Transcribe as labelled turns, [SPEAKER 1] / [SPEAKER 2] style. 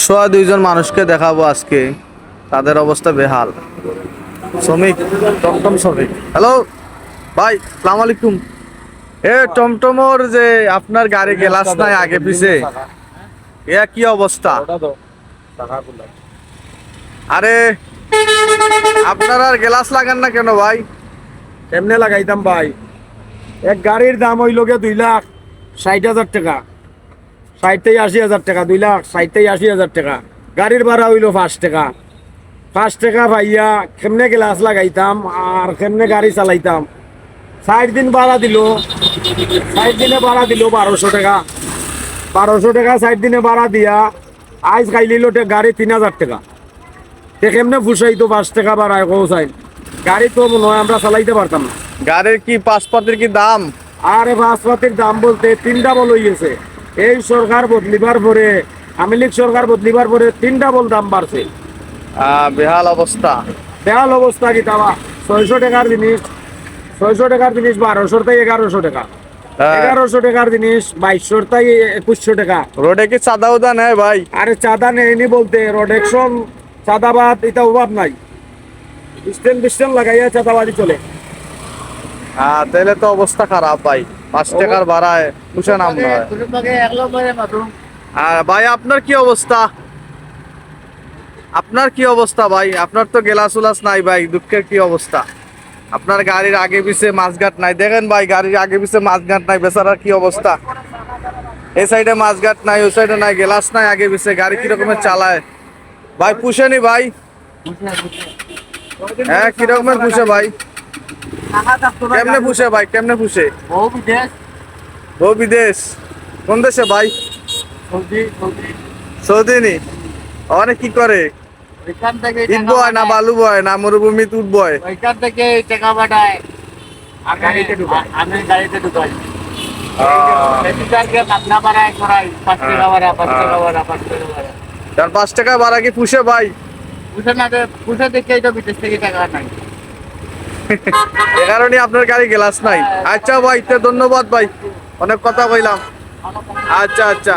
[SPEAKER 1] অসহায় দুইজন মানুষকে দেখাবো আজকে, তাদের অবস্থা বেহাল। শ্রমিক, টমটম শ্রমিক। হ্যালো ভাই, সালাম আলাইকুম। এ টমটমর যে আপনার গাড়ি গ্লাস নাই আগে পিছে, এ কি অবস্থা? আরে আপনার আর গ্লাস লাগান না কেন ভাই?
[SPEAKER 2] কেমনে লাগাইতাম ভাই? এক গাড়ির দাম হইল গে 2,60,000 টাকা, 60,000 টাকা, 2,60,000 টাকা। গাড়ির ভাড়া হইল 5 টাকা। 5 টাকা ভাইয়া কেমনে গ্লাস লাগাইতাম আর কেমনে গাড়ি চালাইতাম? 60 দিন ভাড়া দিল, 60 দিনে ভাড়া দিল 1200 টাকা। 1200 টাকা 60 দিনে ভাড়া দিয়া আজ খাইলিল গাড়ি 3,000 টাকা। কেমনে ফুসাই তো 5 টাকা ভাড়ায় পৌঁছাই? গাড়ি তো মনে হয় আমরা চালাইতে পারতাম না।
[SPEAKER 1] গাড়ির কি পাসপাতির কি দাম?
[SPEAKER 2] আরে বাসপাতির দাম বলতে 3 ডাবল হয়ে গেছে। এই সরকার বদলিবার পরে, আওয়ামী লীগ সরকার বদলিবার পরে 3 ডাবল দাম বাড়ছে।
[SPEAKER 1] বেহাল অবস্থা।
[SPEAKER 2] বেহাল অবস্থা কি তাবা? 600 টাকার জিনিস, 600 টাকার জিনিস 1200 তাই 1100 টাকা। 1100 টাকার জিনিস 2200 তাই 2100 টাকা।
[SPEAKER 1] রোডে কি চাঁদা উদা নেয় ভাই?
[SPEAKER 2] আরে চাঁদা নেয়নি বলতে রোডেকশন চাঁদাবাদ এটা অভাব নাই। স্ট্যান্ড লাগাইয়া চাঁদাবাদি চলে।
[SPEAKER 1] তাহলে তো অবস্থা খারাপ ভাই। 5 টাকার ভাড়ায় পুষে নাম নয়। আর ভাই আপনার কি অবস্থা? আপনার কি অবস্থা ভাই? আপনার তো গেলাস উলাস নাই ভাই, দুঃখের কি অবস্থা? আপনার গাড়ির আগে পিছে মাছঘাট নাই, দেখেন ভাই গাড়ির আগে পিছে মাছঘাট নাই, বেচারার কি অবস্থা। এই সাইডে মাছঘাট নাই, ওই সাইডে নাই, গেলাস নাই আগে পিছে, গাড়ি কি রকমের চালায় ভাই? পুষেনি ভাই? হ্যাঁ, কি রকমের পুষে ভাই? কেমনে পুষে ভাই, কেমনে পুষে? ও বিদেশ? কোন দেশে ভাই? সৌদি নি? অনেক কি করে? ইট বয় না বালু বয় না মরুভূমি তুট বয়?
[SPEAKER 3] ওইখান থেকে টাকা পাঠায়, আমি গাড়িতে ঢুকাই। কান্না বাড়ায় করাই 5 টাকা ভাড়া, 5 টাকা ভাড়া, 5 টাকা ভাড়া।
[SPEAKER 1] কারণ 5 টাকা ভাড়া কি পুষে ভাই?
[SPEAKER 3] পুষে দেখেই তো বিদেশ থেকে টাকা নাই।
[SPEAKER 1] এ কারণে আপনার গাড়ি গ্লাস নাই। আচ্ছা ভাই, তো ধন্যবাদ ভাই, অনেক কথা কইলাম। আচ্ছা আচ্ছা।